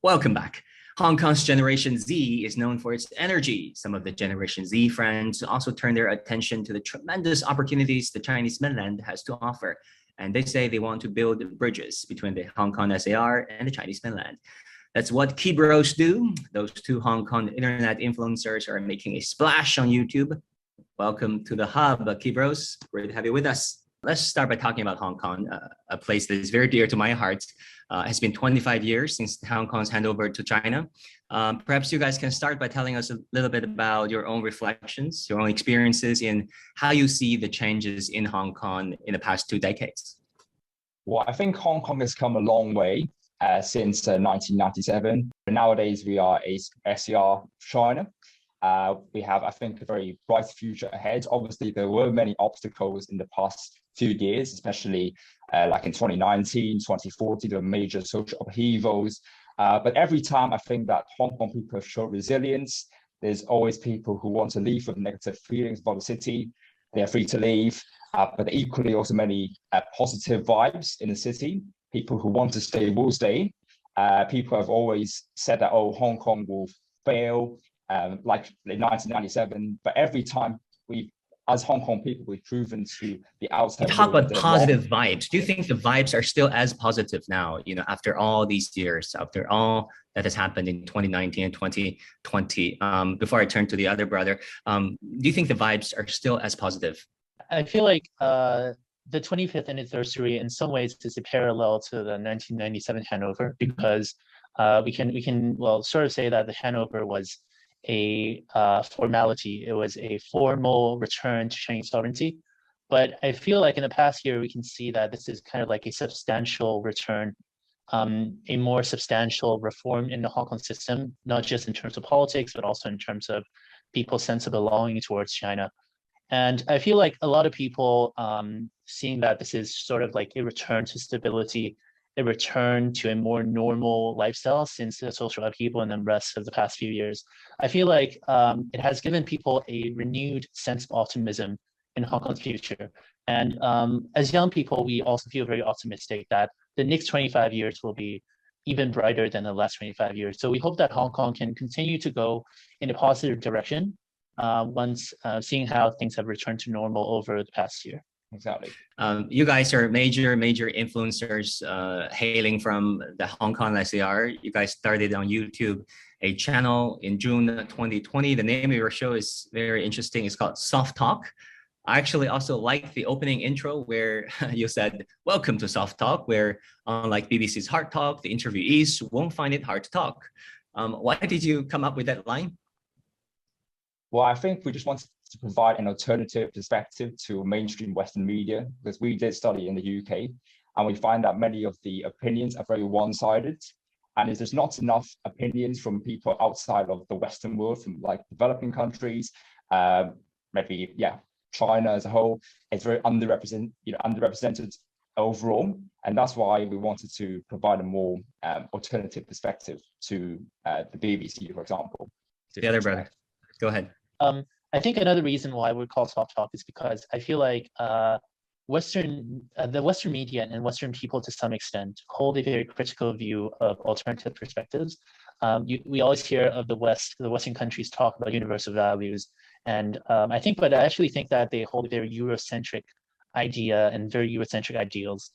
Welcome back. Hong Kong's Generation Z is known for its energy. Some of the Generation Z friends also turn their attention to the tremendous opportunities the Chinese mainland has to offer. And they say they want to build bridges between the Hong Kong SAR and the Chinese mainland. That's what Keybros do. Those two Hong Kong internet influencers are making a splash on YouTube. Welcome to the hub, Keybros. Great to have you with us. Let's start by talking about Hong Kong, a place that is very dear to my heart. It's been 25 years since Hong Kong's handover to China. Perhaps you guys can start by telling us a little bit about your own reflections, your own experiences in how you see the changes in Hong Kong in the past 2 decades. Well, I think Hong Kong has come a long way since 1997. Nowadays, we are a SCR China. We have, I think, a very bright future ahead. Obviously, there were many obstacles in the past few years, especially like in 2019, 2040, there were major social upheavals. But every time I think that Hong Kong people show resilience, there's always people who want to leave with negative feelings about the city. They're free to leave, but equally also many positive vibes in the city. People who want to stay will stay. People have always said that, oh, Hong Kong will fail, like in 1997, but every time as Hong Kong people, we've proven to the outside. You talk about positive vibes. Do you think the vibes are still as positive now, after all these years, after all that has happened in 2019 and 2020? Before I turn to the other brother, do you think the vibes are still as positive? I feel like the 25th anniversary in some ways is a parallel to the 1997 handover, because we can sort of say that the handover was a formality. It was a formal return to Chinese sovereignty. But I feel like in the past year, we can see that this is kind of like a substantial return, a more substantial reform in the Hong Kong system, not just in terms of politics, but also in terms of people's sense of belonging towards China. And I feel like a lot of people seeing that this is sort of like a return to stability, a return to a more normal lifestyle since the social upheaval and the rest of the past few years. I feel like it has given people a renewed sense of optimism in Hong Kong's future. And as young people, we also feel very optimistic that the next 25 years will be even brighter than the last 25 years. So we hope that Hong Kong can continue to go in a positive direction once seeing how things have returned to normal over the past year. Exactly. You guys are major influencers hailing from the Hong Kong SAR. You guys started on YouTube a channel in June 2020. The name of your show is very interesting. It's called Soft Talk. I actually also like the opening intro where you said, welcome to Soft Talk, where unlike BBC's Hard Talk, the interviewees won't find it hard to talk. Why did you come up with that line? Well, I think we just wanted to provide an alternative perspective to mainstream Western media, because we did study in the UK, and we find that many of the opinions are very one-sided, and there's not enough opinions from people outside of the Western world, from like developing countries, maybe China as a whole. It's very underrepresented overall, and that's why we wanted to provide a more alternative perspective to the BBC, for example. The other brother, go ahead. I think another reason why we call Soft Talk is because I feel like the Western media and Western people to some extent hold a very critical view of alternative perspectives. We always hear of the Western countries talk about universal values, and I actually think that they hold a very Eurocentric idea and very Eurocentric ideals.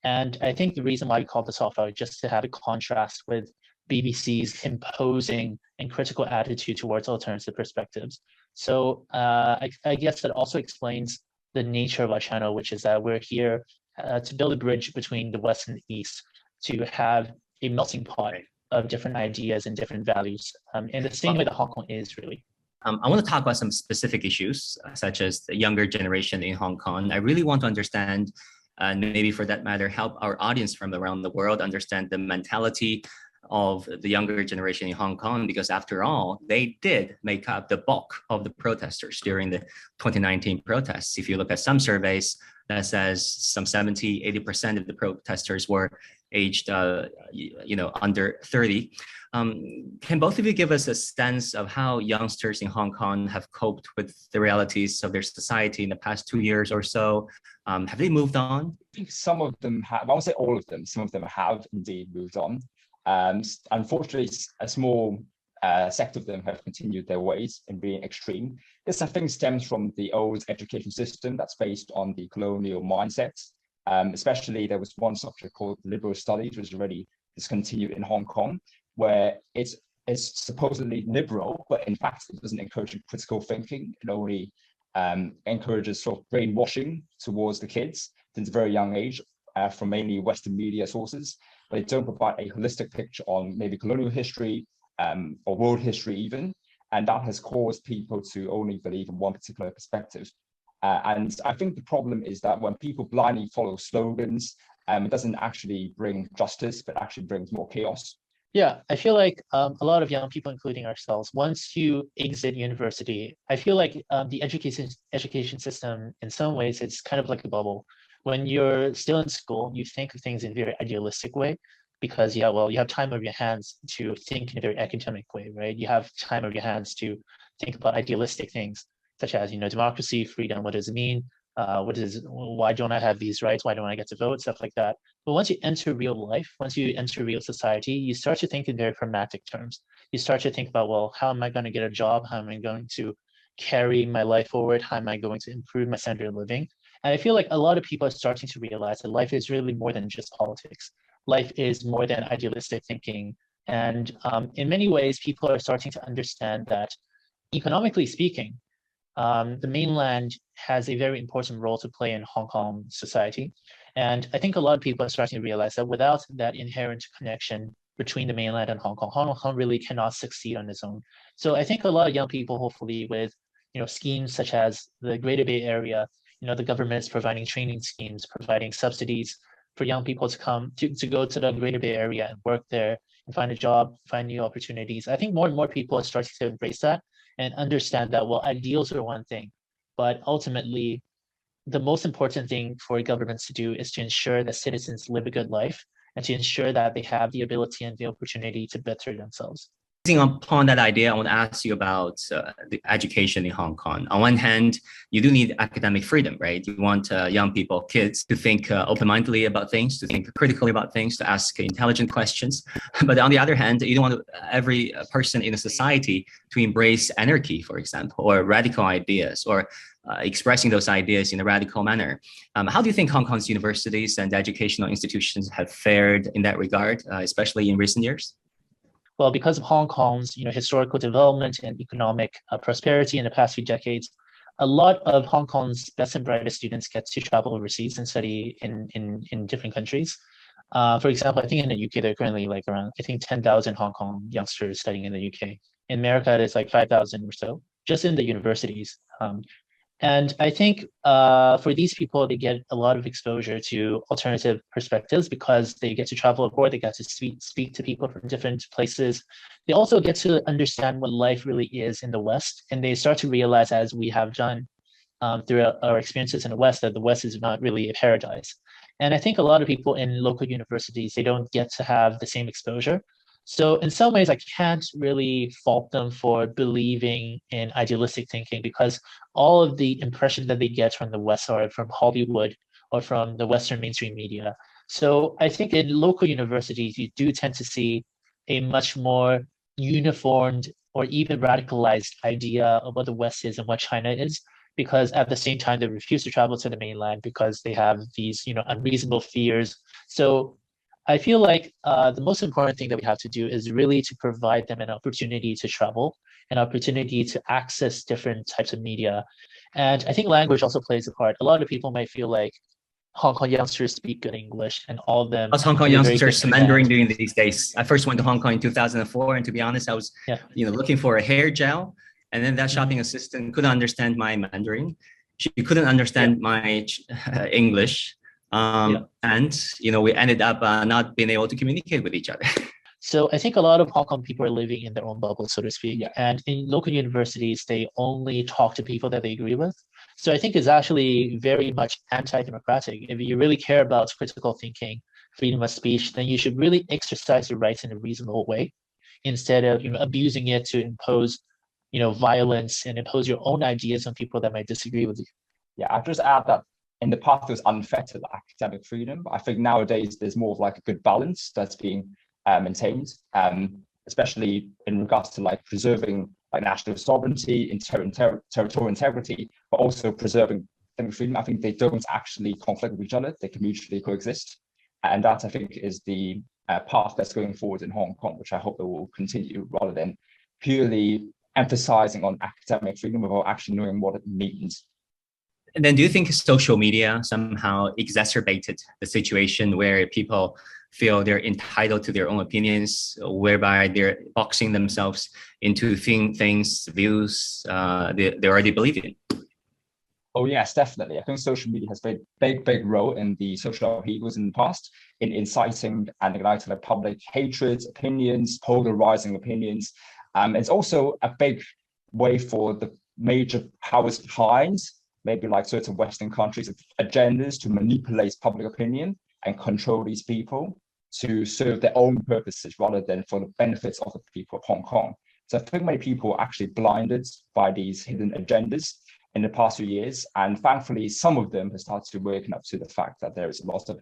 And I think the reason why we call it Soft Talk is just to have a contrast with BBC's imposing and critical attitude towards alternative perspectives. So I guess that also explains the nature of our channel, which is that we're here to build a bridge between the West and the East, to have a melting pot of different ideas and different values, in the same way that Hong Kong is really. I want to talk about some specific issues, such as the younger generation in Hong Kong. I really want to understand, and maybe for that matter, help our audience from around the world understand the mentality of the younger generation in Hong Kong, because after all, they did make up the bulk of the protesters during the 2019 protests. If you look at some surveys, that says some 70–80% of the protesters were aged, under 30. Can both of you give us a sense of how youngsters in Hong Kong have coped with the realities of their society in the past 2 years or so? Have they moved on? I think some of them have, I won't say all of them, some of them have indeed moved on. Unfortunately, a small sector of them have continued their ways in being extreme. This, I think, stems from the old education system that's based on the colonial mindsets. Especially, there was one subject called liberal studies, which was already discontinued in Hong Kong, where it's supposedly liberal, but in fact, it doesn't encourage critical thinking. It only encourages sort of brainwashing towards the kids since a very young age from mainly Western media sources, but they don't provide a holistic picture on maybe colonial history or world history even. And that has caused people to only believe in one particular perspective. And I think the problem is that when people blindly follow slogans, it doesn't actually bring justice, but actually brings more chaos. Yeah, I feel like a lot of young people, including ourselves, once you exit university, I feel like the education system, in some ways, it's kind of like a bubble. When you're still in school, you think of things in a very idealistic way because, yeah, well, you have time on your hands to think in a very academic way, right? You have time on your hands to think about idealistic things, such as, democracy, freedom, what does it mean? Why don't I have these rights? Why don't I get to vote? Stuff like that. But once you enter real life, once you enter real society, you start to think in very pragmatic terms. You start to think about, well, how am I going to get a job? How am I going to carry my life forward? How am I going to improve my standard of living? And I feel like a lot of people are starting to realize that life is really more than just politics. Life is more than idealistic thinking. And in many ways, people are starting to understand that economically speaking, the mainland has a very important role to play in Hong Kong society. And I think a lot of people are starting to realize that without that inherent connection between the mainland and Hong Kong really cannot succeed on its own. So I think a lot of young people, hopefully with schemes such as the Greater Bay Area, the government is providing training schemes, providing subsidies for young people to come to go to the Greater Bay Area and work there and find a job, find new opportunities. I think more and more people are starting to embrace that and understand that, well, ideals are one thing, but ultimately, the most important thing for governments to do is to ensure that citizens live a good life and to ensure that they have the ability and the opportunity to better themselves. Upon that idea, I want to ask you about the education in Hong Kong. On one hand, you do need academic freedom, right? You want young people, kids, to think open-mindedly about things, to think critically about things, to ask intelligent questions. But on the other hand, you don't want every person in a society to embrace anarchy, for example, or radical ideas, or expressing those ideas in a radical manner. How do you think Hong Kong's universities and educational institutions have fared in that regard, especially in recent years? Well, because of Hong Kong's historical development and economic prosperity in the past few decades, a lot of Hong Kong's best and brightest students get to travel overseas and study in different countries. For example, I think in the UK, there are currently like around, 10,000 Hong Kong youngsters studying in the UK. In America, it's like 5,000 or so, just in the universities. And I think for these people, they get a lot of exposure to alternative perspectives because they get to travel abroad, they get to speak to people from different places. They also get to understand what life really is in the West. And they start to realize, as we have done through our experiences in the West, that the West is not really a paradise. And I think a lot of people in local universities, they don't get to have the same exposure. So in some ways, I can't really fault them for believing in idealistic thinking because all of the impression that they get from the West are from Hollywood or from the Western mainstream media. So I think in local universities, you do tend to see a much more uniformed or even radicalized idea of what the West is and what China is, because at the same time, they refuse to travel to the mainland because they have these, unreasonable fears. So I feel like the most important thing that we have to do is really to provide them an opportunity to travel, an opportunity to access different types of media. And I think language also plays a part. A lot of people might feel like Hong Kong youngsters speak good English and all of them. Us Hong Kong youngsters Mandarin during these days. I first went to Hong Kong in 2004. And to be honest, I was looking for a hair gel. And then that shopping assistant couldn't understand my Mandarin. She couldn't understand my English. And we ended up not being able to communicate with each other. So I think a lot of Hong Kong people are living in their own bubble, so to speak. Yeah. And in local universities, they only talk to people that they agree with. So I think it's actually very much anti-democratic. If you really care about critical thinking, freedom of speech, then you should really exercise your rights in a reasonable way instead of abusing it to impose violence and impose your own ideas on people that might disagree with you. Yeah, I'll just add that in the past, it was unfettered academic freedom. I think nowadays there's more of like a good balance that's being maintained, especially in regards to like preserving like national sovereignty, territorial integrity, but also preserving academic freedom. I think they don't actually conflict with each other; they can mutually coexist, and that I think is the path that's going forward in Hong Kong, which I hope that will continue, rather than purely emphasizing on academic freedom without actually knowing what it means. And then do you think social media somehow exacerbated the situation where people feel they're entitled to their own opinions, whereby they're boxing themselves into things, views they already believe in? Oh yes, definitely. I think social media has played a big role in the social upheavals in the past, in inciting and igniting like public hatred, opinions, polarizing opinions. It's also a big way for the major powers behind, maybe like certain Western countries, agendas to manipulate public opinion and control these people to serve their own purposes rather than for the benefits of the people of Hong Kong. So I think many people are actually blinded by these hidden agendas in the past few years. And thankfully, some of them have started to waken up to the fact that there is a lot of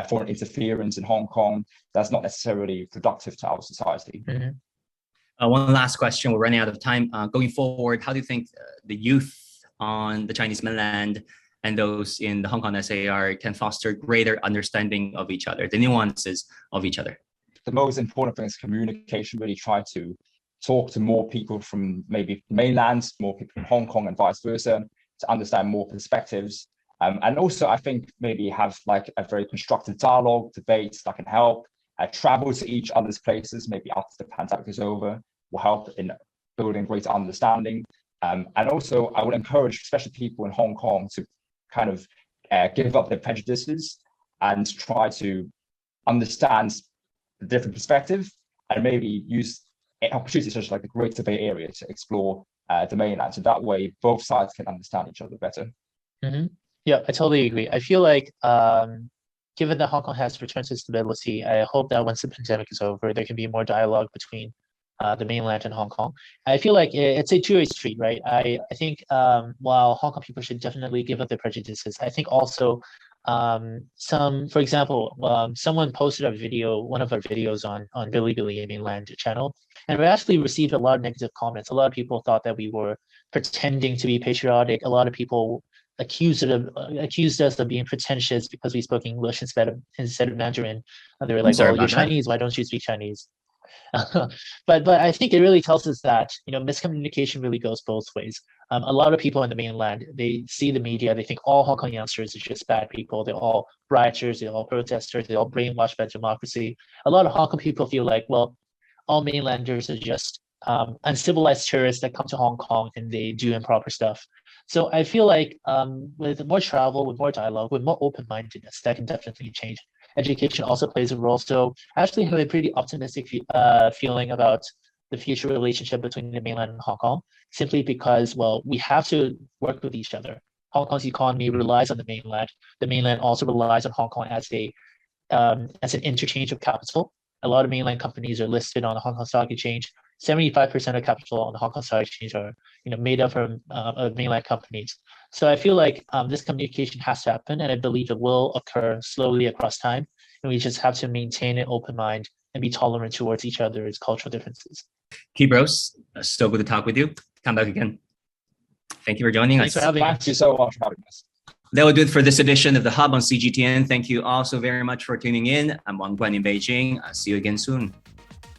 foreign interference in Hong Kong that's not necessarily productive to our society. Mm-hmm. One last question, we're running out of time. Going forward, how do you think the youth on the Chinese mainland and those in the Hong Kong SAR can foster greater understanding of each other, the nuances of each other? The most important thing is communication, really try to talk to more people from maybe mainland, more people from Hong Kong and vice versa, to understand more perspectives. And also, I think maybe have like a very constructive dialogue, debates that can help. Travel to each other's places, maybe after the pandemic is over, will help in building greater understanding. And also, I would encourage, especially people in Hong Kong, to kind of give up their prejudices and try to understand the different perspective, and maybe use opportunities such as like the Greater Bay Area to explore the mainland. So that way, both sides can understand each other better. Mm-hmm. Yeah, I totally agree. I feel like given that Hong Kong has returned to stability, I hope that once the pandemic is over, there can be more dialogue between the mainland and Hong Kong. I feel like it's a two-way street, right? I think while Hong Kong people should definitely give up their prejudices, I think also for example, someone posted one of our videos on Bilibili, a mainland channel, and we actually received a lot of negative comments. A lot of people thought that we were pretending to be patriotic. A lot of people accused us of being pretentious because we spoke English instead of Mandarin. And they were like, "Well, you're Chinese. Why don't you speak Chinese?" But I think it really tells us that miscommunication really goes both ways. A lot of people in the mainland, they see the media, they think all Hong Kong youngsters are just bad people. They're all rioters, they're all protesters, they're all brainwashed by democracy. A lot of Hong Kong people feel like, well, all mainlanders are just uncivilized tourists that come to Hong Kong and they do improper stuff. So I feel like with more travel, with more dialogue, with more open-mindedness, that can definitely change. Education also plays a role. So I actually have a pretty optimistic feeling about the future relationship between the mainland and Hong Kong, simply because, well, we have to work with each other. Hong Kong's economy relies on the mainland. The mainland also relies on Hong Kong as an interchange of capital. A lot of mainland companies are listed on the Hong Kong Stock Exchange. 75% of capital on the Hong Kong Stock Exchange are made up from of mainland companies. So I feel like this communication has to happen, and I believe it will occur slowly across time. And we just have to maintain an open mind and be tolerant towards each other's cultural differences. Keybros, so good to talk with you. Come back again. Thank you for joining us. Thank you so much for having us. That will do it for this edition of The Hub on CGTN. Thank you all so very much for tuning in. I'm Wang Guan in Beijing. I'll see you again soon.